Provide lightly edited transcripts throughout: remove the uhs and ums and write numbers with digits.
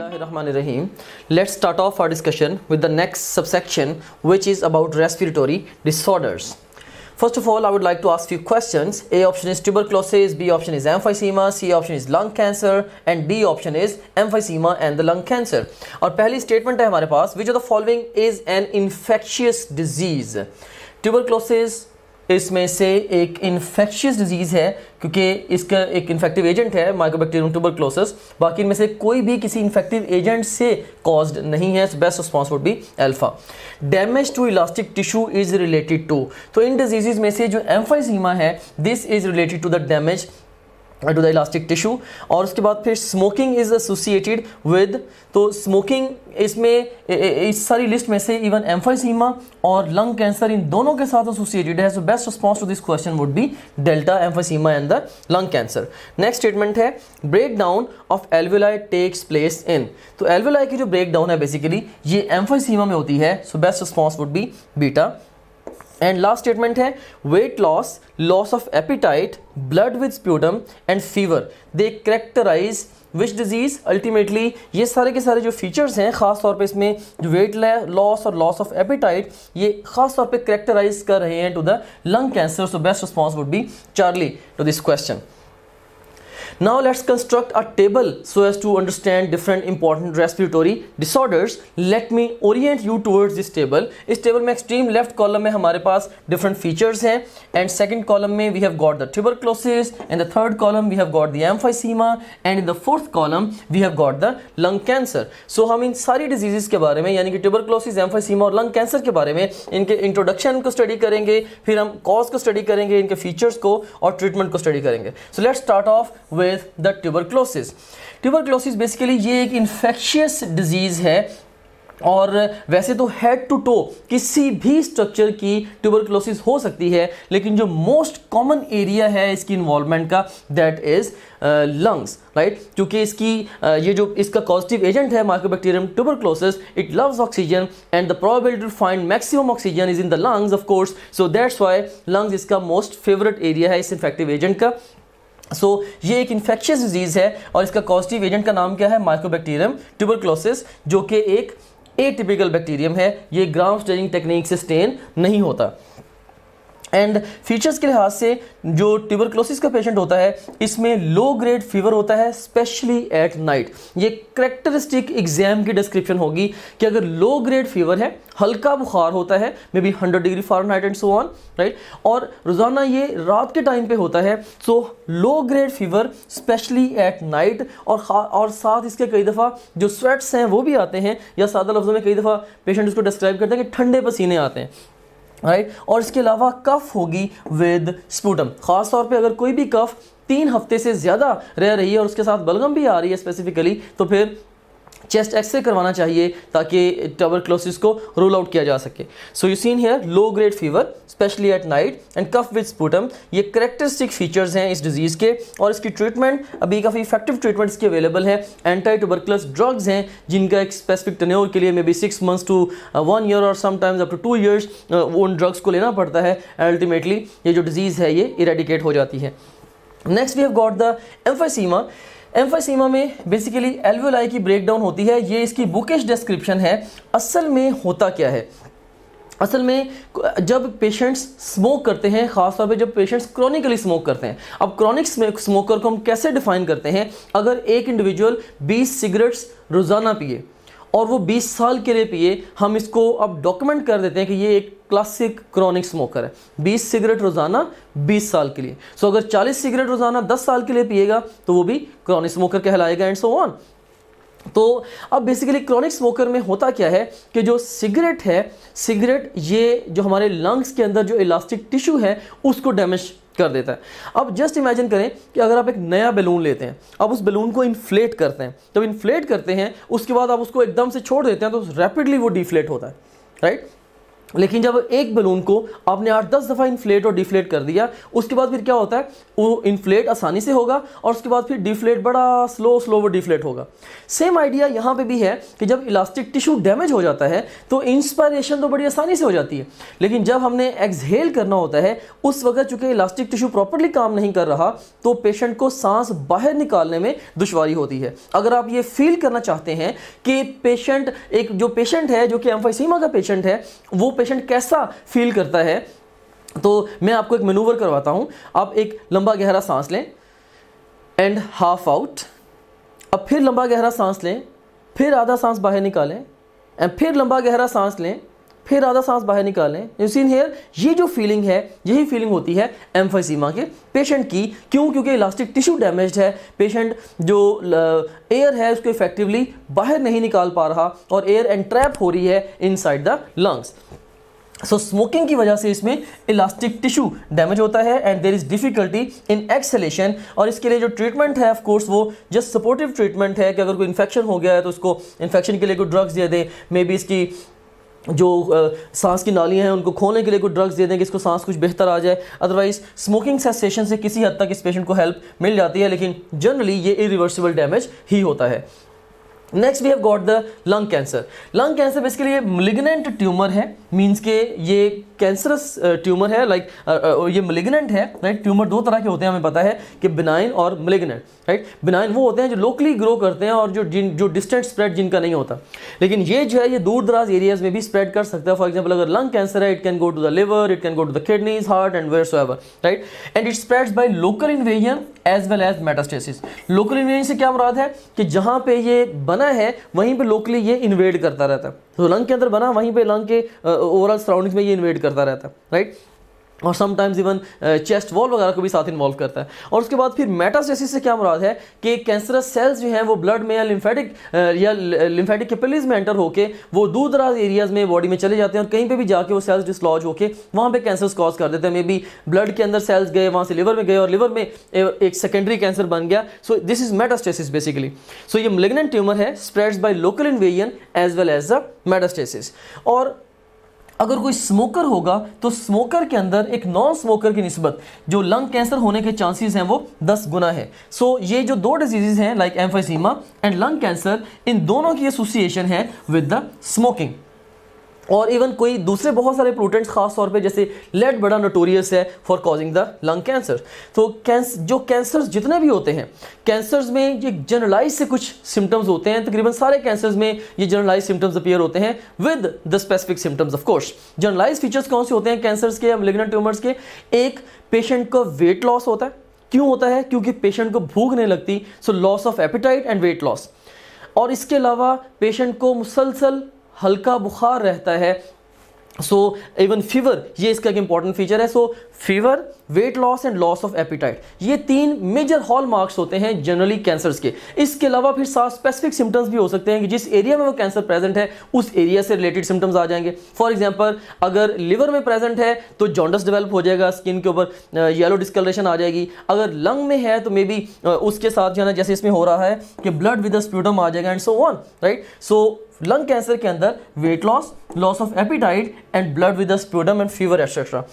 Bismillahirrahmanirrahim. Let's start off our discussion with the next subsection, which is about respiratory disorders. First of all, I would like to ask few questions. A option is tuberculosis, B option is emphysema, C option is lung cancer and D option is emphysema and the lung cancer. और पहली statement है हमारे पास, which of the following is an infectious disease? Tuberculosis इसमें से एक infectious disease है क्योंकि इसका एक इन्फेक्टिव एजेंट है माइकोबैक्टीरियम ट्यूबरक्लोसिस. बाकी इनमें से कोई भी किसी इन्फेक्टिव एजेंट से कॉज्ड नहीं है. Best response would be alpha. Damage to elastic tissue is related to, तो इन डिजीज़ में से जो एम्फाइसीमा है this is related to the damage to the elastic tissue. और उसके बाद फिर स्मोकिंग इज एसोसिएटेड विद, तो स्मोकिंग इसमें इस सारी लिस्ट में से इवन एम्फाइसीमा और लंग कैंसर इन दोनों के साथ एसोसिएटेड है. So best response to this question would be delta, emphysema and the lung cancer. Next statement है break down of alveoli takes place in, तो एल्वेलाई की जो ब्रेक डाउन है बेसिकली ये एम्फाइसीमा में होती है. So best response would be beta. And last statement है weight loss, loss of appetite, blood with sputum and fever they characterize which disease. Ultimately ये सारे के सारे जो फीचर्स हैं खास तौर पे इसमें जो वेट लॉस और लॉस ऑफ एपिटाइट ये खास तौर पे कैरेक्टराइज कर रहे हैं to the lung cancer. So best response would be Charlie to this question. Now let's construct a table so as to understand different important respiratory disorders. Let me orient you towards this table. इस table में extreme left column में हमारे पास different features हैं and second column में we have got the tuberculosis and the third column we have got the emphysema and in the fourth column we have got the lung cancer. So हम इन सारी diseases के बारे में यानी कि tuberculosis, emphysema और lung cancer के बारे में इनके introduction को study करेंगे, फिर हम cause को study करेंगे, इनके features को और treatment को study करेंगे. So let's start off with the tuberculosis. Tuberculosis basically ये एक infectious disease है और वैसे तो हेड टू टो किसी भी स्ट्रक्चर की ट्यूबरक्लोसिस हो सकती है, लेकिन जो मोस्ट कॉमन एरिया है इसकी इन्वॉल्वमेंट का दैट इज लंग्स, राइट. क्योंकि इसकी ये जो इसका कॉजेटिव एजेंट है mycobacterium tuberculosis, it loves oxygen and the probability to find maximum oxygen is in the lungs of course. So that's why lungs इसका मोस्ट फेवरेट एरिया है इस infective agent का. ये एक इन्फेक्शियस डिजीज़ है और इसका कॉजेटिव एजेंट का नाम क्या है? माइकोबैक्टीरियम ट्यूबरक्लोसिस, जो कि एक एटिपिकल बैक्टीरियम है. ये ग्राम स्टेजिंग टेक्निक से स्टेन नहीं होता. एंड फीचर्स के लिहाज से जो ट्यूबरक्लोसिस का पेशेंट होता है इसमें लो ग्रेड फीवर होता है स्पेशली एट नाइट. ये करेक्टरिस्टिक एग्जाम की डिस्क्रिप्शन होगी कि अगर लो ग्रेड फीवर है, हल्का बुखार होता है may be 100 degree Fahrenheit and so on, right, और रोज़ाना ये रात के टाइम पे होता है. So low grade fever specially at night और साथ इसके कई दफ़ा जो स्वेट्स हैं वो भी आते हैं, या सादा लफ्ज़ों में कई दफ़ा पेशेंट इसको डिस्क्राइब करते हैं कि ठंडे पसीने आते हैं, राइट. और इसके अलावा कफ होगी विद स्पूटम. ख़ास तौर पे अगर कोई भी कफ 3 हफ्ते से ज़्यादा रह रही है और उसके साथ बलगम भी आ रही है स्पेसिफिकली, तो फिर चेस्ट एक्सरे करवाना चाहिए ताकि ट्यूबरक्लोसिस को रूल आउट किया जा सके. So you seen here low grade fever specially at night and cough with sputum, ये करेक्टरिस्टिक फीचर्स हैं इस डिजीज़ के. और इसकी ट्रीटमेंट अभी काफ़ी इफेक्टिव ट्रीटमेंट इसकी अवेलेबल है. एंटी ट्यूबरकुलस ड्रग्स हैं जिनका एक स्पेसिफिक टेन्योर के लिए may be 6 months to 1 year और समटाइम्स अप टू 2 years उन ड्रग्स को लेना पड़ता है. अल्टीमेटली ये जो डिजीज़ है ये इरेडिकेट हो जाती है. Next we have got the emphysema. Emphysema में बेसिकली एल्वेलाई की ब्रेकडाउन होती है. ये इसकी बुकिश डिस्क्रिप्शन है. असल में होता क्या है? असल में जब पेशेंट्स स्मोक करते हैं, ख़ासतौर पे जब पेशेंट्स क्रॉनिकली स्मोक करते हैं. अब क्रॉनिक स्मोकर को हम कैसे डिफाइन करते हैं? अगर एक इंडिविजुअल 20 सिगरेट्स रोज़ाना पिए और वो 20 साल के लिए पिए, हम इसको अब डॉक्यूमेंट कर देते हैं कि ये एक क्लासिक क्रॉनिक स्मोकर है. 20 सिगरेट रोज़ाना 20 साल के लिए. सो अगर 40 सिगरेट रोज़ाना 10 साल के लिए पिएगा तो वो भी क्रॉनिक स्मोकर कहलाएगा एंड सो ऑन. तो अब बेसिकली क्रॉनिक स्मोकर में होता क्या है कि जो सिगरेट है, सिगरेट ये जो हमारे लंग्स के अंदर जो इलास्टिक टिश्यू है उसको डैमेज कर देता है. अब जस्ट इमेजिन करें कि अगर आप एक नया बैलून लेते हैं, अब उस बैलून को इन्फ्लेट करते हैं, जब इन्फ्लेट करते हैं उसके बाद आप उसको एकदम से छोड़ देते हैं तो रैपिडली वो डिफ्लेट होता है, राइट. लेकिन जब एक बलून को आपने 8-10 दफ़ा इन्फ्लेट और डिफ्लेट कर दिया, उसके बाद फिर क्या होता है, वो इन्फ्लेट आसानी से होगा और उसके बाद फिर डिफ्लेट बड़ा स्लोवर डिफ्लेट होगा। सेम आइडिया यहाँ पे भी है कि जब इलास्टिक टिश्यू डैमेज हो जाता है तो इंस्पायरेशन तो बड़ी आसानी से हो जाती है, लेकिन जब हमने एक्सहेल करना होता है उस वक्त चूँकि इलास्टिक टिश्यू प्रॉपरली काम नहीं कर रहा तो पेशेंट को सांस बाहर निकालने में दुश्वारी होती है। अगर आप ये फील करना चाहते हैं कि पेशेंट, एक जो पेशेंट है जो कि एम्फाइसीमा का पेशेंट है, वो पेशेंट कैसा फील करता है, तो मैं आपको एक मैनूवर करवाता हूं। आप एक लंबा गहरा सांस लें एंड हाफ आउट, अब फिर लंबा गहरा सांस लें, फिर आधा सांस बाहर निकालें एंड फिर लंबा गहरा सांस लें, फिर आधा सांस बाहर निकालें। यू सीन हियर, ये जो फीलिंग है यही फीलिंग होती है एम्फाइसीमा के पेशेंट की। क्यों? क्योंकि इलास्टिक टिश्यू डैमेज्ड है, पेशेंट जो एयर है उसको इफेक्टिवली बाहर नहीं निकाल पा रहा और एयर एंट्रैप हो रही है inside the lungs. So smoking की वजह से इसमें इलास्टिक टिश्यू डैमेज होता है and there is difficulty in exhalation. और इसके लिए जो ट्रीटमेंट है ऑफ कोर्स वो जस्ट सपोर्टिव ट्रीटमेंट है कि अगर कोई इन्फेक्शन हो गया है तो उसको इन्फेक्शन के लिए कोई ड्रग्स दे दें, मे बी इसकी जो सांस की नालियां हैं उनको खोलने के लिए कोई ड्रग्स दे दें कि इसको सांस कुछ बेहतर आ जाए। अदरवाइज स्मोकिंग सेसेशन से किसी हद तक इस पेशेंट को हेल्प मिल जाती है, लेकिन जनरली ये इरिवर्सिबल डैमेज ही होता है। Next we have got the lung cancer. Lung cancer basically ये मलिग्नेंट ट्यूमर है, मींस के ये कैंसरस ट्यूमर है, लाइक ये मलिग्नेंट है, राइट। ट्यूमर दो तरह के होते हैं, हमें पता है कि बिनाइन और मलिग्नेंट, राइट। बिनाइन वो होते हैं जो लोकली ग्रो करते हैं और जो डिस्टेंट स्प्रेड जिनका नहीं होता, लेकिन ये जो है ये दूर दराज एरियाज में भी स्प्रेड कर सकता है। फॉर एग्जाम्पल अगर लंग कैंसर है, it can go to the liver, it can go to the kidneys, heart and wheresoever, right. And it spreads by local invasion as well as metastasis. Local invasion से क्या मुराद है कि जहां पे ये बना है वहीं पे लोकली ये इन्वेड करता रहता है। तो लंग के अंदर बना, वहीं पे लंग के ओवरऑल सराउंडिंग्स में ये इन्वेड करता रहता है, राइट। और समटाइम्स इवन चेस्ट वॉल वगैरह को भी साथ इन्वॉल्व करता है। और उसके बाद फिर मेटास्टेसिस से क्या मुराद है कि कैंसरस सेल्स जो हैं वो ब्लड में या लिम्फेटिक कैपिलरीज में एंटर होके वो दूर दराज एरियाज में बॉडी में चले जाते हैं और कहीं पे भी जाके वो सेल्स डिसलॉज होके वहाँ पे कैंसर्स कॉज कर देते हैं। मे बी ब्लड के अंदर सेल्स गए, वहाँ से लिवर में गए और लिवर में एक सेकेंडरी कैंसर बन गया। So this is metastasis basically. So ये मैलिग्नेंट ट्यूमर है, spreads by local invasion as well as the metastasis. और अगर कोई स्मोकर होगा तो स्मोकर के अंदर एक नॉन स्मोकर की निस्बत जो लंग कैंसर होने के चांसेस हैं वो 10 गुना है। सो ये जो दो डिजीजेज हैं like emphysema and lung cancer, इन दोनों की एसोसिएशन है विद द स्मोकिंग। और इवन कोई दूसरे बहुत सारे पोल्यूटेंट्स, खास तौर पे जैसे लेड बड़ा नोटोरियस है for causing the lung cancer. तो जो कैंसर्स जितने भी होते हैं, कैंसर्स में ये जनरलाइज से कुछ सिम्टम्स होते हैं। तकरीबन सारे कैंसर्स में ये जनरलाइज सिम्टम्स अपीयर होते हैं with the specific symptoms. Of course generalise features कौन से होते हैं कैंसर्स के या मैलिग्नेंट ट्यूमर्स के? एक, पेशेंट को वेट लॉस होता है। क्यों होता है? क्योंकि पेशेंट को भूख नहीं लगती, so loss of appetite and wait loss. और इसके अलावा पेशेंट को मुसलसल हल्का बुखार रहता है, सो इवन फीवर, ये इसका एक इंपॉर्टेंट फीचर है। सो fever, weight loss and loss of appetite, ये 3 मेजर हॉल मार्क्स होते हैं जनरली कैंसर्स के। इसके अलावा फिर 7 स्पेसिफिक सिम्टम्स भी हो सकते हैं कि जिस एरिया में वो कैंसर प्रेजेंट है उस एरिया से रिलेटेड सिम्टम्स आ जाएंगे। फॉर एग्जांपल अगर लिवर में प्रेजेंट है तो जॉन्डिस डेवलप हो जाएगा, स्किन के ऊपर येलो डिस्कलरेशन आ जाएगी। अगर लंग में है तो मे बी उसके साथ जो है ना, जैसे इसमें हो रहा है कि ब्लड विद स्प्यूटम आ जाएगा and so on, right. So lung cancer के अंदर wait loss, loss of appetite and blood with sputum and fever etcetera.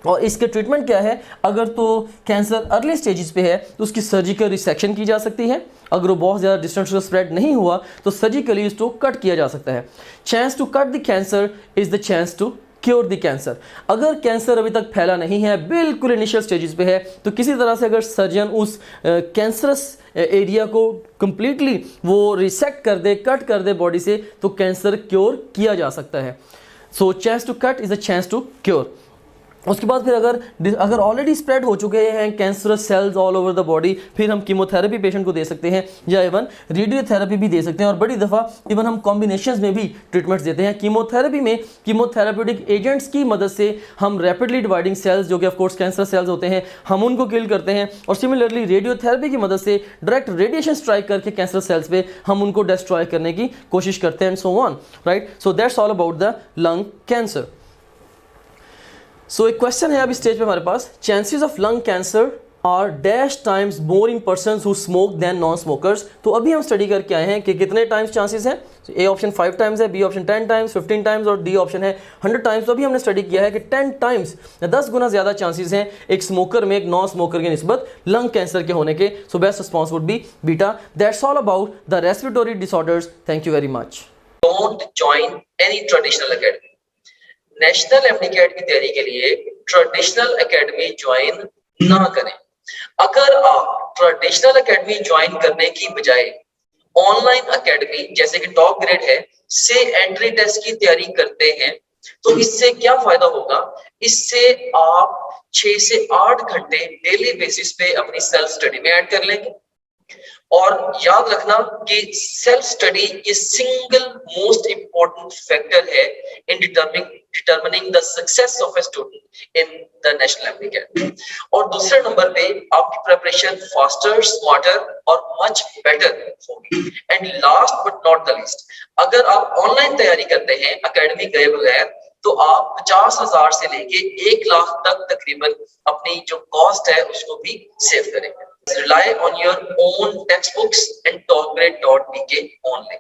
और इसके ट्रीटमेंट क्या है? अगर तो कैंसर अर्ली स्टेजेस पे है तो उसकी सर्जिकल रिसेक्शन की जा सकती है। अगर वो बहुत ज़्यादा डिस्टेंस स्प्रेड नहीं हुआ तो सर्जिकली इसको कट किया जा सकता है। Chance to cut the cancer is the chance to cure the cancer. अगर कैंसर अभी तक फैला नहीं है, बिल्कुल इनिशियल स्टेजेस पे है, तो किसी तरह से अगर सर्जन उस कैंसरस एरिया को कंप्लीटली वो रिसेक्ट कर दे, कट कर दे बॉडी से, तो कैंसर क्योर किया जा सकता है। So chance to cut is a chance to cure. उसके बाद फिर अगर ऑलरेडी स्प्रेड हो चुके हैं cancerous cells all over the body, फिर हम कीमोथेरेपी पेशेंट को दे सकते हैं या इवन रेडियोथेरेपी भी दे सकते हैं। और बड़ी दफ़ा इवन हम कॉम्बिनेशंस में भी ट्रीटमेंट्स देते हैं। कीमोथेरेपी में कीमोथेरेप्यूटिक एजेंट्स की मदद से हम रैपिडली डिवाइडिंग सेल्स जो कि ऑफकोर्स कैंसर सेल्स होते हैं, हम उनको किल करते हैं। और सिमिलरली रेडियोथेरेपी की मदद से डायरेक्ट रेडिएशन स्ट्राइक करके कैंसर सेल्स पे हम उनको डिस्ट्रॉय करने की कोशिश करते हैं and so on, right. So that's all about the lung cancer. सो एक क्वेश्चन है अभी स्टेज पे हमारे पास, chances of lung cancer are dash times more in person who smoke than non smokers. तो अभी हम स्टडी करके आए हैं कि कितने टाइम्स चांसेस हैं। ए ऑप्शन 5 टाइम्स है, बी ऑप्शन 10 टाइम्स, 15 टाइम्स और डी ऑप्शन है 100 टाइम्स। तो अभी हमने स्टडी किया है कि 10 टाइम्स 10 गुना ज़्यादा चांसेस हैं एक स्मोकर में एक नॉन स्मोकर की निस्बत लंग कैंसर के होने के। सो best response would be beta. That's all about the respiratory disorders. Thank you very much. Don't join any traditional academy. National MDCAT की तैयारी के लिए ट्रेडिशनल एकेडमी ज्वाइन ना करें। अगर आप ट्रेडिशनल एकेडमी ज्वाइन करने की बजाय ऑनलाइन एकेडमी जैसे कि टॉप ग्रेड है से एंट्री टेस्ट की तैयारी करते हैं तो इससे क्या फायदा होगा? इससे आप 6 से 8 घंटे डेली बेसिस पे अपनी सेल्फ स्टडी में ऐड कर लेंगे। और याद रखना कि सेल्फ स्टडी ये सिंगल मोस्ट इंपॉर्टेंट फैक्टर है in determining the success of a student in the national MDCAT. और दूसरे नंबर पे आपकी प्रिपरेशन फास्टर, स्मार्टर और मच बेटर होगी। And last but not the least, अगर आप ऑनलाइन तैयारी करते हैं एकेडमी गए बगैर तो आप 50,000 से लेके 1 लाख तक तकरीबन अपनी जो कॉस्ट है उसको भी सेव करेंगे। Rely on your own textbooks and topgrade.pk only.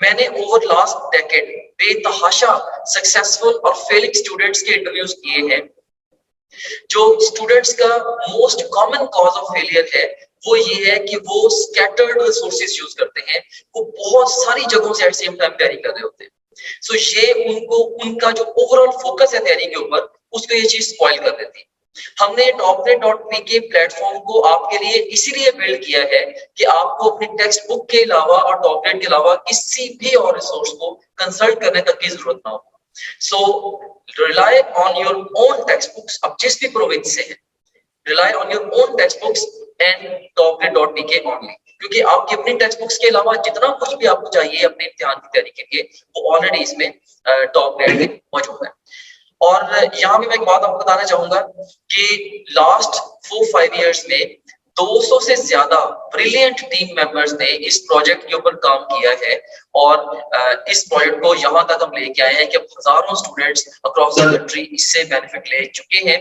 मैंने ओवर लास्ट डेकेड बेतहाशा सक्सेसफुल और फेलिंग स्टूडेंट्स के इंटरव्यूज किए हैं। जो स्टूडेंट्स का most common cause of failure है वो ये है कि वो स्कैटर्ड रिसोर्सेज यूज करते हैं, वो बहुत सारी जगहों से एट सेम टाइम तैयारी कर रहे होते हैं। सो ये उनको उनका जो ओवरऑल फोकस है तैयारी के ऊपर उसको ये चीज स्पॉइल कर देती है। हमने topgrade.pk प्लेटफॉर्म को आपके लिए इसीलिए बिल्ड किया है कि आपको अपनी टेक्स्ट बुक के अलावा और टॉपग्रेड के अलावा किसी भी और रिसोर्स को कंसल्ट करने तक की जरूरत ना हो। So rely on your own text books. अब जिस भी प्रोविंस से है, rely on your own text books and topgrade.pk only, क्योंकि आपकी अपनी टेक्स्ट बुक्स के अलावा जितना कुछ भी आपको चाहिए अपने इम्तिहान की तैयारी के लिए वो ऑलरेडी इसमें टॉपग्रेड में मौजूद है। और यहाँ भी मैं एक बात आपको बताना चाहूंगा कि लास्ट 4-5 इयर्स में 200 से ज्यादा ब्रिलियंट टीम मेंबर्स ने इस प्रोजेक्ट के ऊपर काम किया है और इस प्रोजेक्ट को यहाँ तक हम लेके आए हैं कि अब हजारों स्टूडेंट्स अक्रॉस द कंट्री इससे बेनिफिट ले चुके हैं।